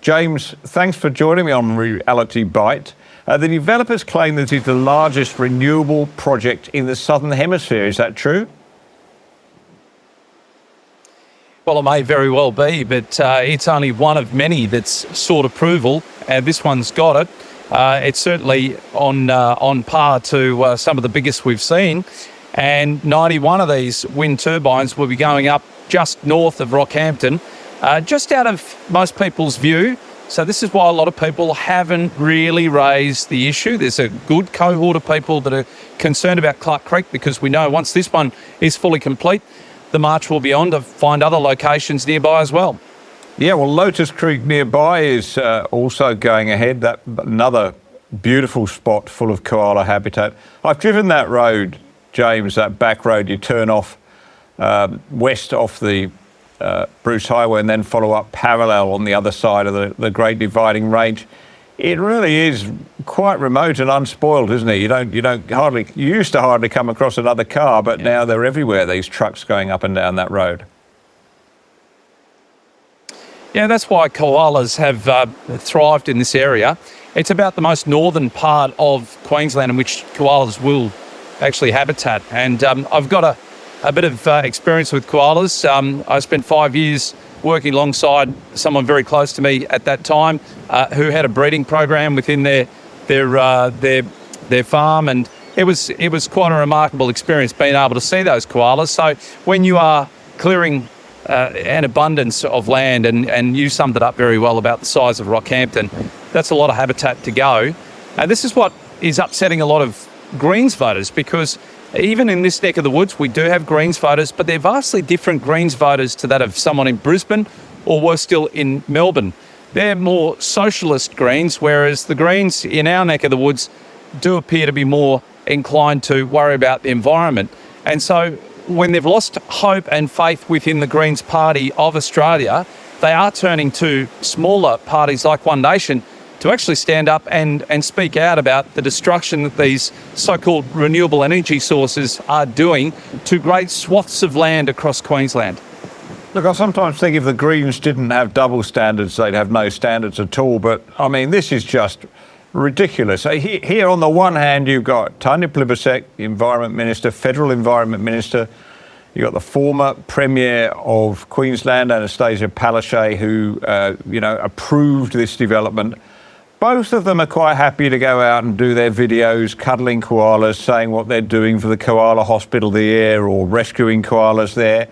James, thanks for joining me on Reality Bite. The developers claim that it's the largest renewable project in the Southern Hemisphere. Is that true? Well, it may very well be, but it's only one of many that's sought approval, and this one's got it. It's certainly on par to some of the biggest we've seen, and 91 of these wind turbines will be going up just north of Rockhampton, just out of most people's view. So this is why a lot of people haven't really raised the issue. There's a good cohort of people that are concerned about Clark Creek, because we know once this one is fully complete, the march will be on to find other locations nearby as well. Yeah, well, Lotus Creek nearby is also going ahead. That another beautiful spot full of koala habitat. I've driven that road, James, that back road. You turn off west off the Bruce Highway and then follow up parallel on the other side of the Great Dividing Range. It really is quite remote and unspoiled, isn't it? You used to hardly come across another car, but now they're everywhere, these trucks going up and down that road. Yeah, that's why koalas have thrived in this area. It's about the most northern part of Queensland in which koalas will actually habitat. And I've got a bit of experience with koalas. I spent 5 years working alongside someone very close to me at that time, who had a breeding program within their farm, and it was quite a remarkable experience being able to see those koalas. So when you are clearing an abundance of land, and you summed it up very well about the size of Rockhampton, that's a lot of habitat to go. And this is what is upsetting a lot of Greens voters, because even in this neck of the woods, we do have Greens voters, but they're vastly different Greens voters to that of someone in Brisbane, or worse still, in Melbourne. They're more socialist Greens, whereas the Greens in our neck of the woods do appear to be more inclined to worry about the environment. And so when they've lost hope and faith within the Greens Party of Australia, they are turning to smaller parties like One Nation to actually stand up and speak out about the destruction that these so-called renewable energy sources are doing to great swaths of land across Queensland. Look, I sometimes think if the Greens didn't have double standards, they'd have no standards at all. But, I mean, this is just ridiculous. Here on the one hand, you've got Tanya Plibersek, the Environment Minister, Federal Environment Minister. You've got the former Premier of Queensland, Anastasia Palaszczuk, who, approved this development. Both of them are quite happy to go out and do their videos, cuddling koalas, saying what they're doing for the koala hospital there or rescuing koalas there.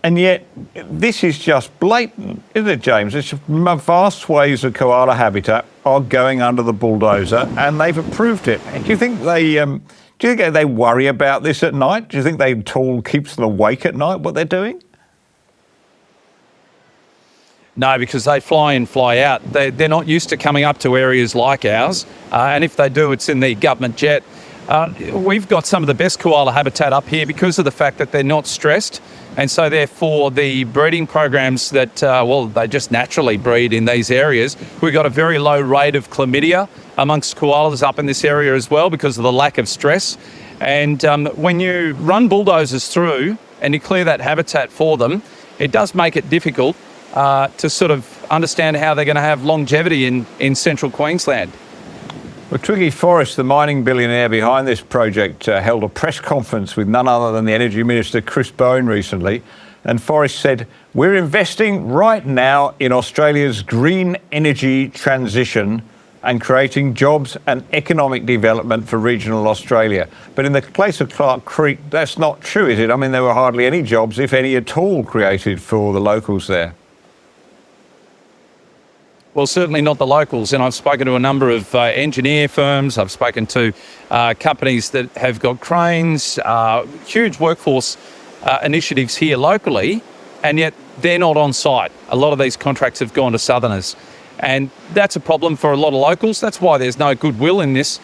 And yet, this is just blatant, isn't it, James? It's vast swathes of koala habitat are going under the bulldozer, and they've approved it. Do you think they worry about this at night? Do you think they at all keeps them awake at night, what they're doing? No, because they fly in, fly out. They're not used to coming up to areas like ours, and if they do, it's in the government jet. We've got some of the best koala habitat up here because of the fact that they're not stressed, and so therefore the breeding programs that, they just naturally breed in these areas. We've got a very low rate of chlamydia amongst koalas up in this area as well because of the lack of stress. And when you run bulldozers through and you clear that habitat for them, it does make it difficult to sort of understand how they're going to have longevity in central Queensland. Well, Twiggy Forrest, the mining billionaire behind this project, held a press conference with none other than the Energy Minister, Chris Bowen, recently. And Forrest said, "We're investing right now in Australia's green energy transition and creating jobs and economic development for regional Australia." But in the case of Clark Creek, that's not true, is it? I mean, there were hardly any jobs, if any at all, created for the locals there. Well, certainly not the locals. And I've spoken to a number of engineer firms. I've spoken to companies that have got cranes, huge workforce initiatives here locally, and yet they're not on site. A lot of these contracts have gone to Southerners. And that's a problem for a lot of locals. That's why there's no goodwill in this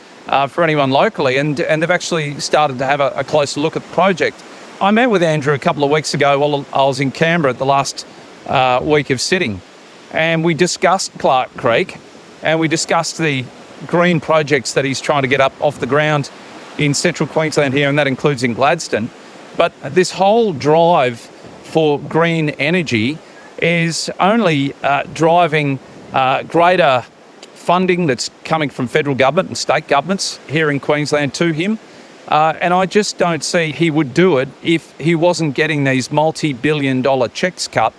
for anyone locally. And they've actually started to have a closer look at the project. I met with Andrew a couple of weeks ago while I was in Canberra at the last week of sitting. And we discussed Clark Creek, and we discussed the green projects that he's trying to get up off the ground in central Queensland here, and that includes in Gladstone. But this whole drive for green energy is only driving greater funding that's coming from federal government and state governments here in Queensland to him. And I just don't see he would do it if he wasn't getting these multi-billion-dollar cheques cut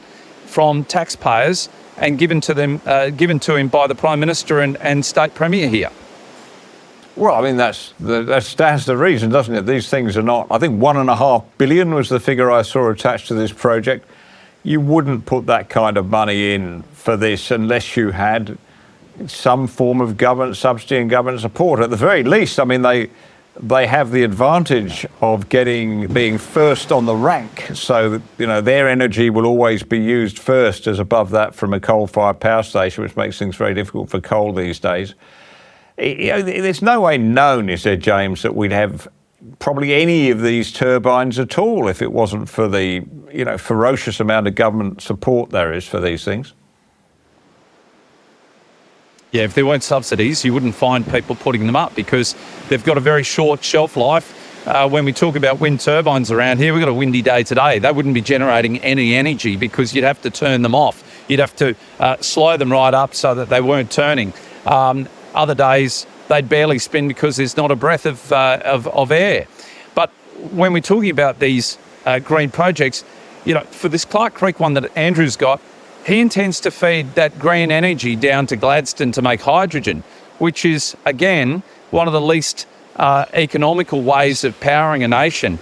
from taxpayers and given to him by the Prime Minister and State Premier here. Well, I mean, that stands to reason, doesn't it? These things are not, I think $1.5 billion was the figure I saw attached to this project. You wouldn't put that kind of money in for this unless you had some form of government subsidy and government support. At the very least, I mean, they have the advantage of being first on the rank, so that, you know, their energy will always be used first as above that from a coal-fired power station, which makes things very difficult for coal these days. You know, there's no way known, is there, James, that we'd have probably any of these turbines at all if it wasn't for the, you know, ferocious amount of government support there is for these things. Yeah, if there weren't subsidies, you wouldn't find people putting them up because they've got a very short shelf life. When we talk about wind turbines around here, we've got a windy day today. They wouldn't be generating any energy because you'd have to turn them off. You'd have to slow them right up so that they weren't turning. Other days, they'd barely spin because there's not a breath of air. But when we're talking about these green projects, you know, for this Clark Creek one that Andrew's got, he intends to feed that green energy down to Gladstone to make hydrogen, which is, again, one of the least economical ways of powering a nation.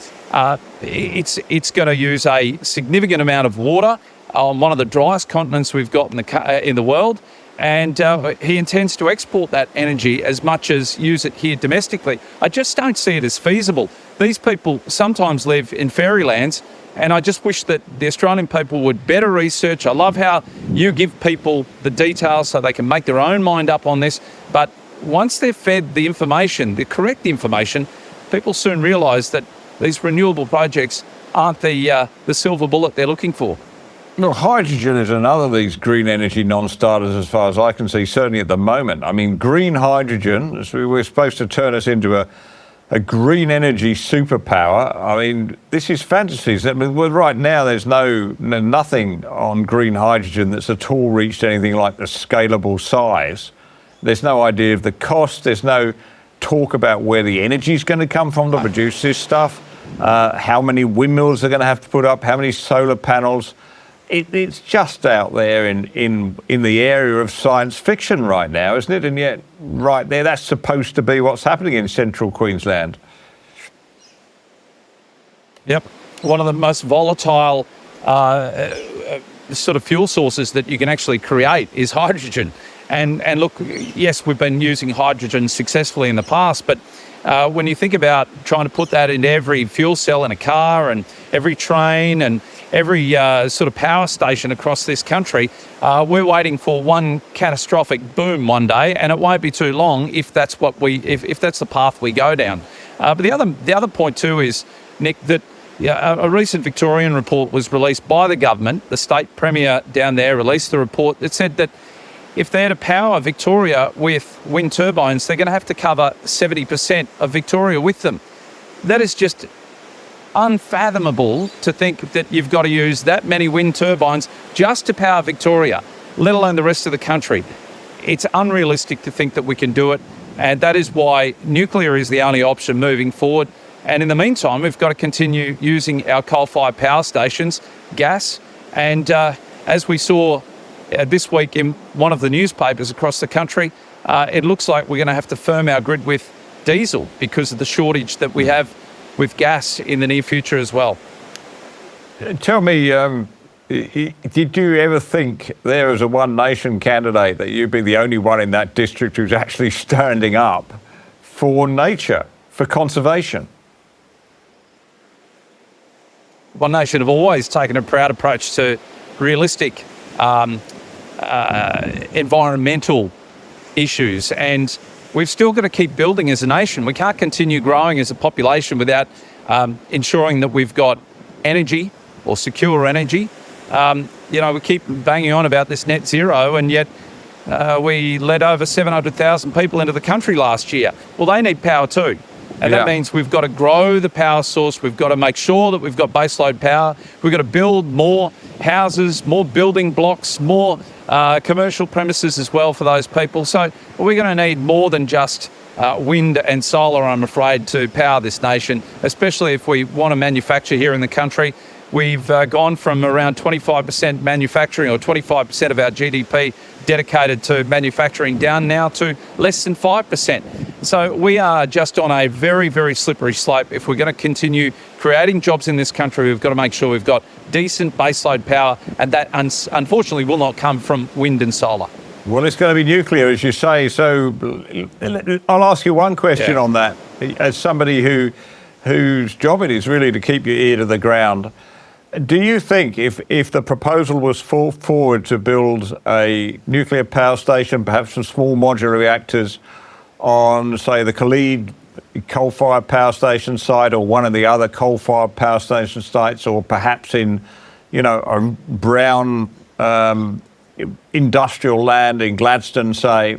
It's going to use a significant amount of water on one of the driest continents we've got in the world, and he intends to export that energy as much as use it here domestically. I just don't see it as feasible. These people sometimes live in fairylands, and I just wish that the Australian people would better research. I love how you give people the details so they can make their own mind up on this. But once they're fed the information, the correct information, people soon realise that these renewable projects aren't the silver bullet they're looking for. Well, hydrogen is another of these green energy non-starters as far as I can see, certainly at the moment. I mean, green hydrogen, we're supposed to turn us into a green energy superpower. I mean, this is fantasies. I mean, well, right now there's nothing on green hydrogen that's at all reached anything like the scalable size. There's no idea of the cost. There's no talk about where the energy is going to come from to produce this stuff, how many windmills they're going to have to put up, how many solar panels. It's just out there in the area of science fiction right now, isn't it? And yet, right there, that's supposed to be what's happening in central Queensland. Yep. One of the most volatile sort of fuel sources that you can actually create is hydrogen. And look, yes, we've been using hydrogen successfully in the past, but when you think about trying to put that into every fuel cell in a car and every train and every sort of power station across this country, we're waiting for one catastrophic boom one day, and it won't be too long if that's if that's the path we go down. But the other point too is, Nick, that a recent Victorian report was released by the government. The state premier down there released the report that said that if they're to power Victoria with wind turbines, they're going to have to cover 70% of Victoria with them. That is just unfathomable to think that you've got to use that many wind turbines just to power Victoria, let alone the rest of the country. It's unrealistic to think that we can do it, and that is why nuclear is the only option moving forward. And in the meantime, we've got to continue using our coal-fired power stations, gas, and as we saw this week in one of the newspapers across the country, it looks like we're going to have to firm our grid with diesel because of the shortage that we have with gas in the near future as well. Tell me, did you ever think there as a One Nation candidate that you'd be the only one in that district who's actually standing up for nature, for conservation? One Nation have always taken a proud approach to realistic environmental issues, and we've still got to keep building as a nation. We can't continue growing as a population without ensuring that we've got energy or secure energy. We keep banging on about this net zero, and yet we let over 700,000 people into the country last year. Well, they need power too. And Yeah. that means we've got to grow the power source. We've got to make sure that we've got baseload power. We've got to build more houses, more building blocks, more commercial premises as well for those people. So we're going to need more than just wind and solar, I'm afraid, to power this nation, especially if we want to manufacture here in the country. We've gone from around 25% manufacturing, or 25% of our GDP dedicated to manufacturing, down now to less than 5%. So we are just on a very, very slippery slope. If we're going to continue creating jobs in this country, we've got to make sure we've got decent baseload power, and that unfortunately will not come from wind and solar. Well, it's going to be nuclear, as you say. So I'll ask you one question on that. As somebody whose job it is really to keep your ear to the ground, do you think if the proposal was forward to build a nuclear power station, perhaps some small modular reactors on, say, the Khalid coal-fired power station site, or one of the other coal-fired power station sites, or perhaps in, a brown industrial land in Gladstone, say,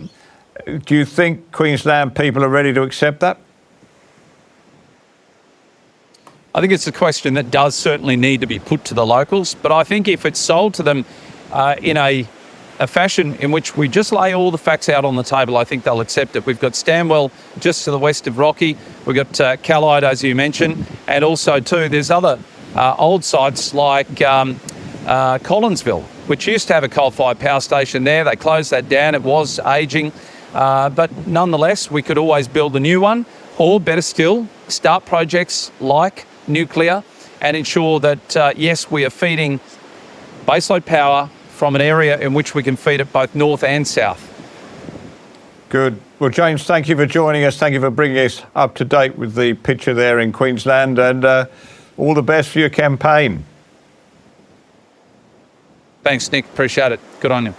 do you think Queensland people are ready to accept that? I think it's a question that does certainly need to be put to the locals, but I think if it's sold to them in a fashion in which we just lay all the facts out on the table, I think they'll accept it. We've got Stanwell just to the west of Rocky. We've got Callide, as you mentioned, and also too there's other old sites like Collinsville, which used to have a coal-fired power station there. They closed that down. It was ageing, but nonetheless, we could always build a new one, or better still, start projects like nuclear and ensure that, yes, we are feeding baseload power from an area in which we can feed it both north and south. Good. Well, James, thank you for joining us. Thank you for bringing us up to date with the picture there in Queensland, and all the best for your campaign. Thanks, Nick. Appreciate it. Good on you.